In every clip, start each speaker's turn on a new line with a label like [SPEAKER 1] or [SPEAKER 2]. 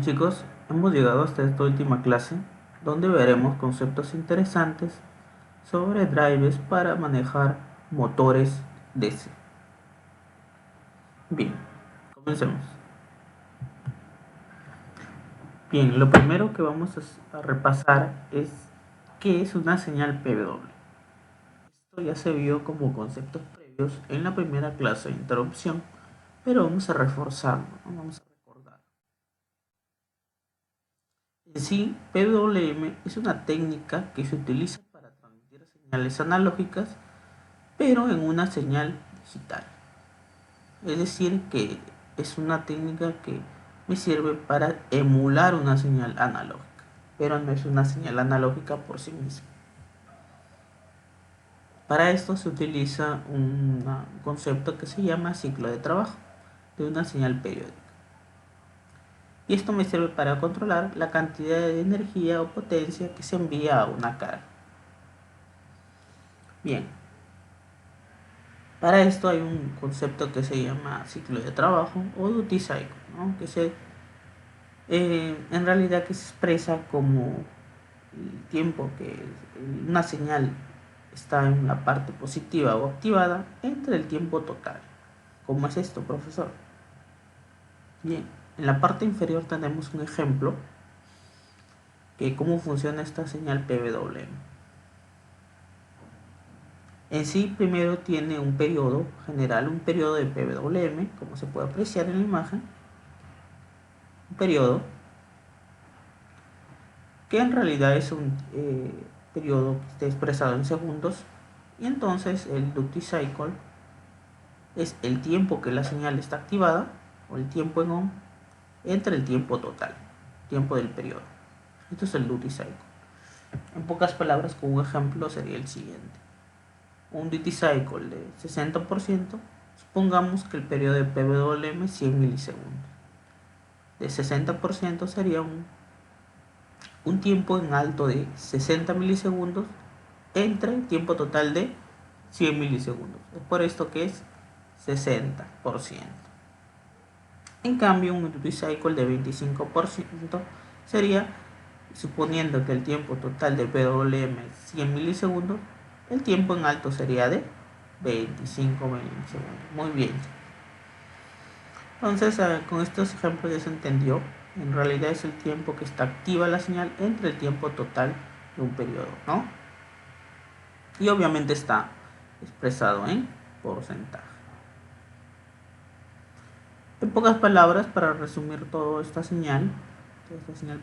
[SPEAKER 1] Bien chicos, hemos llegado hasta esta última clase donde veremos conceptos interesantes sobre drivers para manejar motores DC. Bien, comencemos. Bien, lo primero que vamos a repasar es qué es una señal PWM. Esto ya se vio como conceptos previos en la primera clase de introducción, pero vamos a reforzarlo, ¿no? Vamos a recordar. En sí, PWM es una técnica que se utiliza para transmitir señales analógicas, pero en una señal digital. Es decir, que es una técnica que me sirve para emular una señal analógica, pero no es una señal analógica por sí misma. Para esto se utiliza un concepto que se llama ciclo de trabajo de una señal periódica. Y esto me sirve para controlar la cantidad de energía o potencia que se envía a una carga. Bien, para esto hay un concepto que se llama ciclo de trabajo o duty cycle, ¿no? Que en realidad que se expresa como el tiempo que una señal está en la parte positiva o activada entre el tiempo total. ¿Cómo es esto, profesor? Bien, en la parte inferior tenemos un ejemplo que cómo funciona esta señal PWM. En sí, primero tiene un periodo general, un periodo de PWM, como se puede apreciar en la imagen. Un periodo que en realidad es un periodo que está expresado en segundos, y entonces el duty cycle es el tiempo que la señal está activada o el tiempo en on entre el tiempo total, tiempo del periodo. Esto es el duty cycle. En pocas palabras, con un ejemplo sería el siguiente: un duty cycle de 60%, supongamos que el periodo de PWM es 100 milisegundos. De 60% sería un tiempo en alto de 60 milisegundos entre el tiempo total de 100 milisegundos. Es por esto que es 60%. En cambio, un duty cycle de 25% sería, suponiendo que el tiempo total de PWM es 100 milisegundos, el tiempo en alto sería de 25 milisegundos. Muy bien. Entonces, con estos ejemplos ya se entendió. En realidad es el tiempo que está activa la señal entre el tiempo total de un periodo, ¿no? Y obviamente está expresado en porcentaje. En pocas palabras, para resumir toda esta señal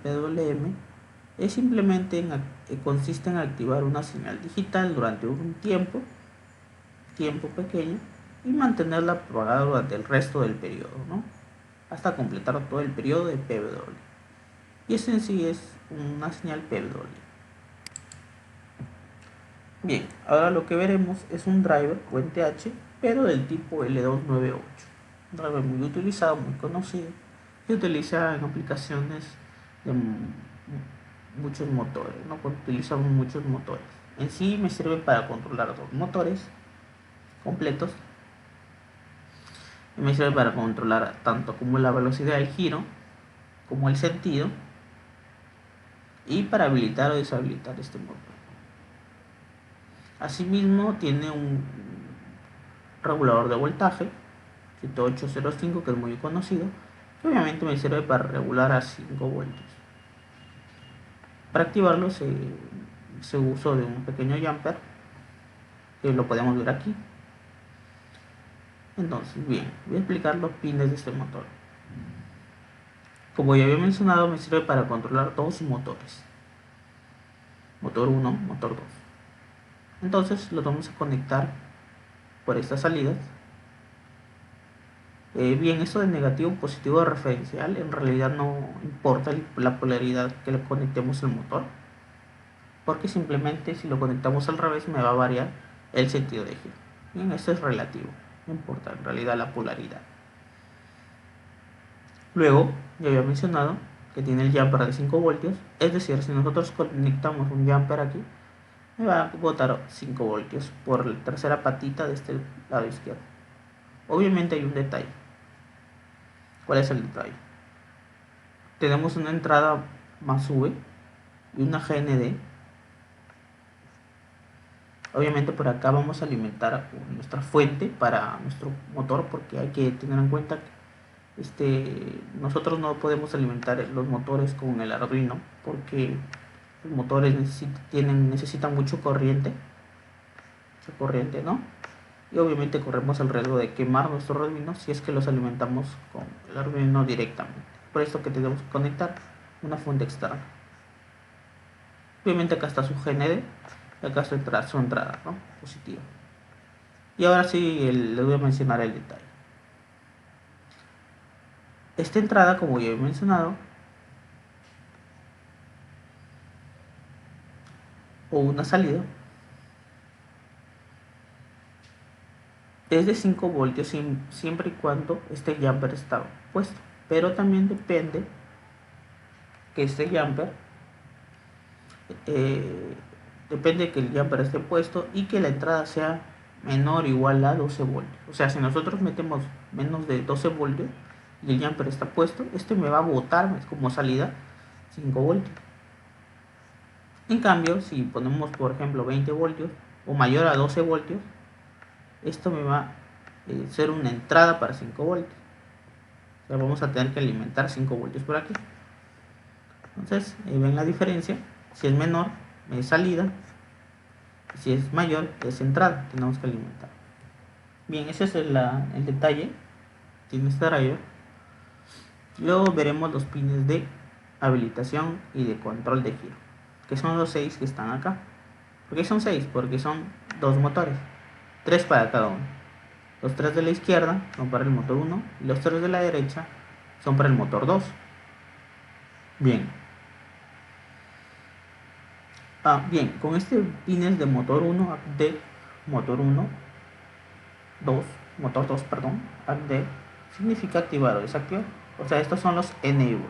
[SPEAKER 1] PWM, es simplemente consiste en activar una señal digital durante un tiempo pequeño, y mantenerla apagada durante el resto del periodo, ¿no? Hasta completar todo el periodo de PWM. Y eso en sí es una señal PWM. Bien, ahora lo que veremos es un driver o NTH, pero del tipo L298. Un driver muy utilizado, muy conocido, que utiliza en aplicaciones de muchos motores, ¿no? Cuando utilizamos muchos motores. En sí me sirve para controlar dos motores completos. Y me sirve para controlar tanto como la velocidad del giro como el sentido, y para habilitar o deshabilitar este motor. Asimismo tiene un regulador de voltaje 7805, que es muy conocido, que obviamente me sirve para regular a 5 voltios. Para activarlo se uso de un pequeño jumper, que lo podemos ver aquí. Entonces, bien, voy a explicar los pines de este motor. Como ya había mencionado, me sirve para controlar dos motores, motor 1, motor 2. Entonces los vamos a conectar por estas salidas. Bien, esto de negativo o positivo de referencial en realidad no importa la polaridad que le conectemos al motor, porque simplemente si lo conectamos al revés me va a variar el sentido de giro. Bien, esto es relativo, no importa en realidad la polaridad. Luego, ya había mencionado que tiene el jumper de 5 voltios, es decir, si nosotros conectamos un jumper aquí, me va a botar 5 voltios por la tercera patita de este lado izquierdo. Obviamente hay un detalle. ¿Cuál es el detalle? tenemos una entrada más V y una GND. Obviamente por acá vamos a alimentar nuestra fuente para nuestro motor, porque hay que tener en cuenta que nosotros no podemos alimentar los motores con el Arduino, porque los motores necesitan mucho corriente, ¿no? Y obviamente corremos el riesgo de quemar nuestro Arduino si es que los alimentamos con el Arduino directamente. Por esto que tenemos que conectar una fuente externa. Obviamente acá está su GND y acá su entrada, ¿no? Positiva. Y ahora sí les voy a mencionar el detalle. Esta entrada, como ya he mencionado, o una salida, es de 5 voltios siempre y cuando este jumper está puesto. Pero también depende que este jumper depende que el jumper esté puesto y que la entrada sea menor o igual a 12 voltios. O sea, si nosotros metemos menos de 12 voltios y el jumper está puesto, este me va a botar como salida 5 voltios. En cambio, si ponemos por ejemplo 20 voltios o mayor a 12 voltios, esto me va a ser una entrada para 5 voltios. O sea, vamos a tener que alimentar 5 voltios por aquí. Entonces, ven la diferencia. Si es menor, es salida. Si es mayor, es entrada. Tenemos que alimentar. Bien, ese es el detalle. Tiene este driver. Luego veremos los pines de habilitación y de control de giro, que son los 6 que están acá. ¿Por qué son 6? Porque son 2 motores, 3 para cada uno. Los 3 de la izquierda son para el motor 1 y los 3 de la derecha son para el motor 2. Bien. Bien, con este pines de motor 1, de motor 1, 2, motor 2, perdón, ACD, significa activar o desactivar. O sea, estos son los enables.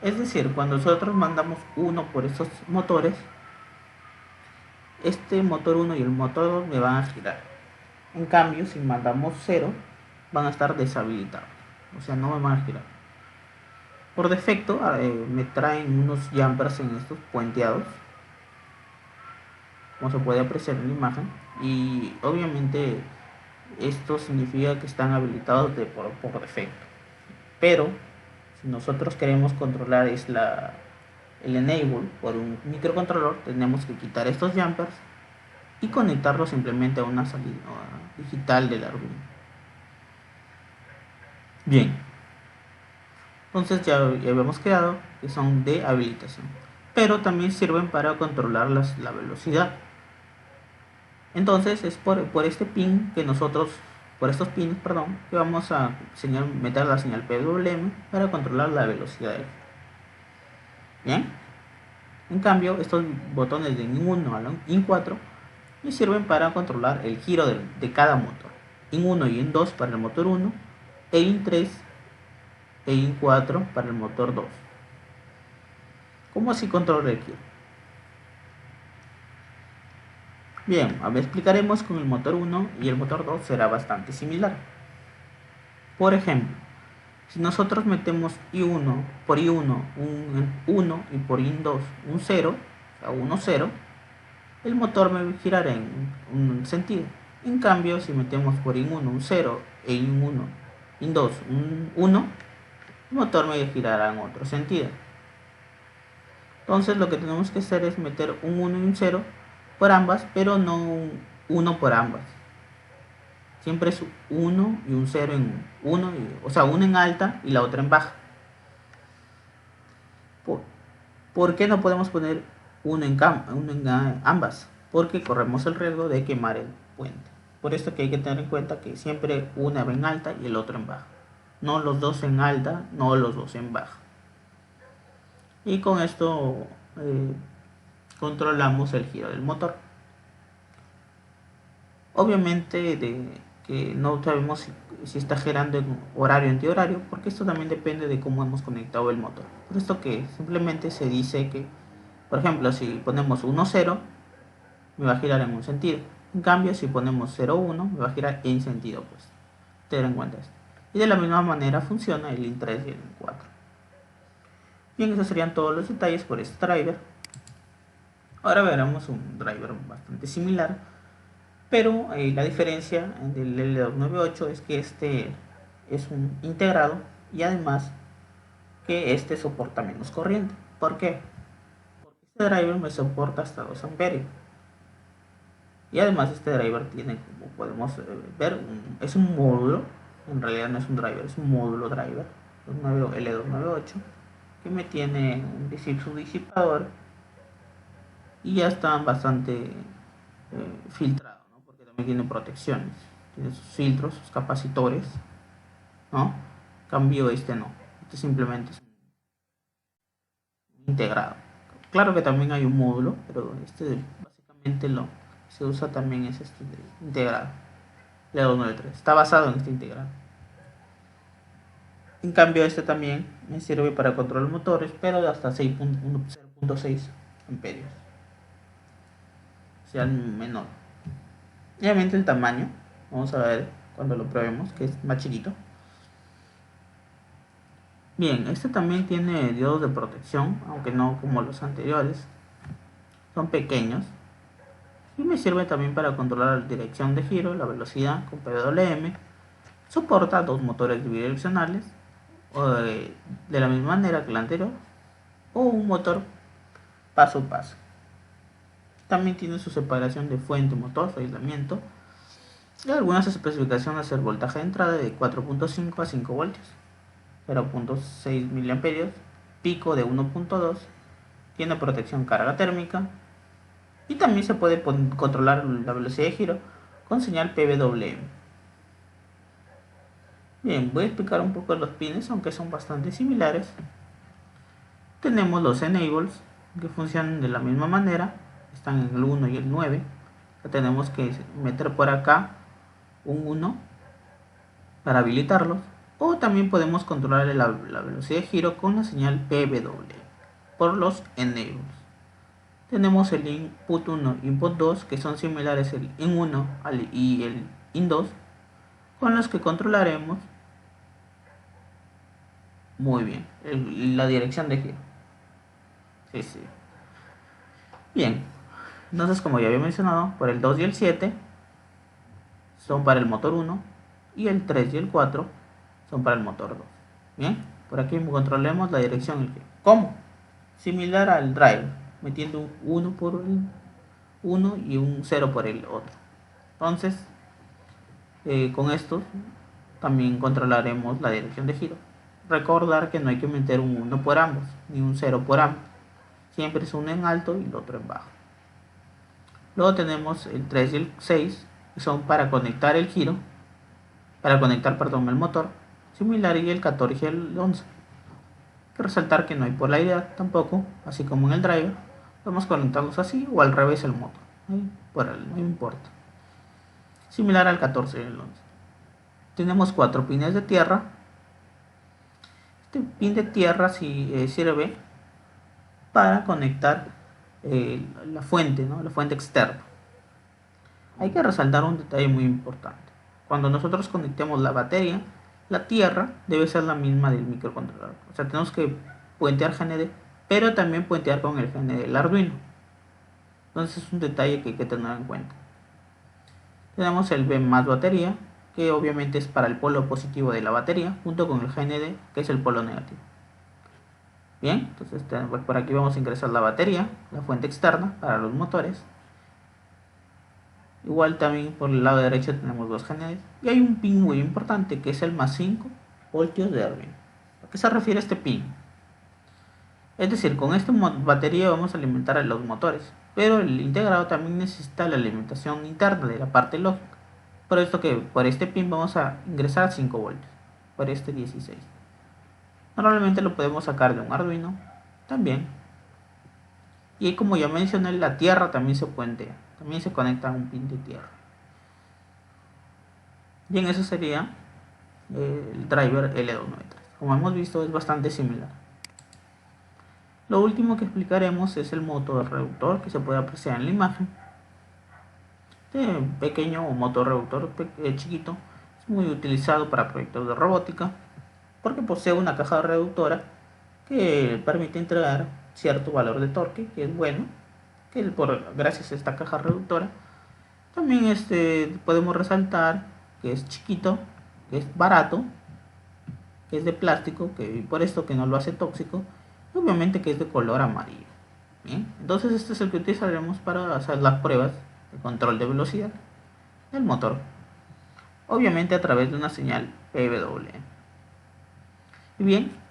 [SPEAKER 1] Es decir, cuando nosotros mandamos 1 por estos motores, este motor 1 y el motor 2 me van a girar. En cambio, si mandamos 0, van a estar deshabilitados. O sea, no me van a girar. Por defecto, me traen unos jumpers en estos puenteados, como se puede apreciar en la imagen. Y obviamente esto significa que están habilitados por defecto. Pero si nosotros queremos controlar el enable por un microcontrolador, tenemos que quitar estos jumpers y conectarlos simplemente a una salida digital del Arduino. Bien, entonces ya habíamos quedado que son de habilitación, pero también sirven para controlar la velocidad. Entonces es por este pin que nosotros, por estos pins, perdón, que vamos a meter la señal PWM para controlar la velocidad. Bien, en cambio estos botones de IN1 al IN4 me sirven para controlar el giro de cada motor. IN1 y IN2 para el motor 1 e IN3 e IN4 para el motor 2. ¿Cómo así controlo el giro? Bien, a ver, explicaremos con el motor 1 y el motor 2 será bastante similar. Por ejemplo, si nosotros metemos I1 por I1 un 1 y por IN2 un 0, o sea 1, 0, el motor me girará en un sentido. En cambio, si metemos por IN1 un 0 e IN1, IN2 un 1, el motor me girará en otro sentido. Entonces lo que tenemos que hacer es meter un 1 y un 0 por ambas, pero no un 1 por ambas. Siempre es 1 y un 0 en 1, o sea, una en alta y la otra en baja. ¿Por qué no podemos poner uno en ambas? Porque corremos el riesgo de quemar el puente. Por esto que hay que tener en cuenta que siempre una va en alta y el otro en baja. No los dos en alta, no los dos en baja. Y con esto controlamos el giro del motor. Obviamente que no sabemos si está girando en horario o antihorario, porque esto también depende de cómo hemos conectado el motor. Por esto que simplemente se dice que, por ejemplo, si ponemos 1-0, me va a girar en un sentido. En cambio, si ponemos 0-1, me va a girar en sentido opuesto. Tener en cuenta esto. Y de la misma manera funciona el IN3 y el IN4. Bien, esos serían todos los detalles por este driver. Ahora veremos un driver bastante similar, pero la diferencia del L298 es que este es un integrado y además que este soporta menos corriente. ¿Por qué? Porque este driver me soporta hasta 2 amperios. Y además este driver tiene, como podemos ver, es un módulo, en realidad no es un driver, es un módulo driver, L298, que me tiene un subdisipador y ya está bastante filtrado, ¿no? Porque también tiene protecciones, tiene sus filtros, sus capacitores, ¿no? Cambio este no, este simplemente es integrado. Claro que también hay un módulo, pero este básicamente lo se usa también es este integrado. L293 está basado en este integrado. En cambio este también me sirve para control motores, pero de hasta 0.6 amperios, o sea el menor. Y obviamente el tamaño, vamos a ver cuando lo probemos, que es más chiquito. Bien, este también tiene diodos de protección, aunque no como los anteriores. Son pequeños. Y me sirve también para controlar la dirección de giro, la velocidad con PWM. Soporta 2 motores bidireccionales, de la misma manera que el anterior, o un motor paso a paso. También tiene su separación de fuente, motor, su aislamiento. Y algunas especificaciones del voltaje de entrada de 4.5 a 5 voltios. 0.6 miliamperios, pico de 1.2, tiene protección carga térmica y también se puede controlar la velocidad de giro con señal PWM. Bien, voy a explicar un poco los pines, aunque son bastante similares. Tenemos los enables que funcionan de la misma manera, están en el 1 y el 9. Tenemos que meter por acá un 1 para habilitarlos. O también podemos controlar la velocidad de giro con la señal PWM por los enables. Tenemos el input 1 y input 2, que son similares el in1 y el in2, con los que controlaremos muy bien la dirección de giro. Sí. Bien, entonces como ya había mencionado, por el 2 y el 7 son para el motor 1 y el 3 y el 4 son para el motor 2. Bien, por aquí controlemos la dirección del giro. ¿Cómo? Similar al drive, metiendo un 1 por el 1 y un 0 por el otro. Entonces, con estos también controlaremos la dirección de giro. Recordar que no hay que meter un 1 por ambos, ni un 0 por ambos. Siempre es uno en alto y el otro en bajo. Luego tenemos el 3 y el 6, que son para conectar el giro, el motor, similar, y el 14 y el 11. Hay que resaltar que no hay polaridad tampoco, así como en el driver. Podemos conectarlos así o al revés el motor, no importa. Similar al 14 y el 11. Tenemos 4 pines de tierra. Este pin de tierra sirve para conectar la fuente, ¿no? La fuente externa. Hay que resaltar un detalle muy importante. Cuando nosotros conectemos la batería, la tierra debe ser la misma del microcontrolador. O sea, tenemos que puentear GND, pero también puentear con el GND del Arduino. Entonces es un detalle que hay que tener en cuenta. Tenemos el B más batería, que obviamente es para el polo positivo de la batería, junto con el GND, que es el polo negativo. Bien, entonces pues por aquí vamos a ingresar la batería, la fuente externa para los motores. Igual también por el lado derecho tenemos dos GNDs. Y hay un pin muy importante, que es el más 5 voltios de Arduino. ¿A qué se refiere este pin? Es decir, con esta batería vamos a alimentar a los motores, pero el integrado también necesita la alimentación interna de la parte lógica. Por esto que por este pin vamos a ingresar 5 voltios, por este 16. Normalmente lo podemos sacar de un Arduino también. Y como ya mencioné, la tierra también se puentea, también se conecta a un pin de tierra. Bien, eso sería el driver L293. Como hemos visto, es bastante similar. Lo último que explicaremos es el motor reductor, que se puede apreciar en la imagen. Este pequeño motor reductor chiquito es muy utilizado para proyectos de robótica, porque posee una caja reductora que permite entregar cierto valor de torque, que es bueno, que gracias a esta caja reductora. También podemos resaltar que es chiquito, que es barato, que es de plástico, que por esto que no lo hace tóxico, y obviamente que es de color amarillo. Bien, entonces este es el que utilizaremos para hacer las pruebas de control de velocidad del motor, obviamente a través de una señal PWM. Y bien,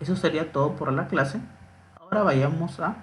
[SPEAKER 1] eso sería todo por la clase. Ahora vayamos a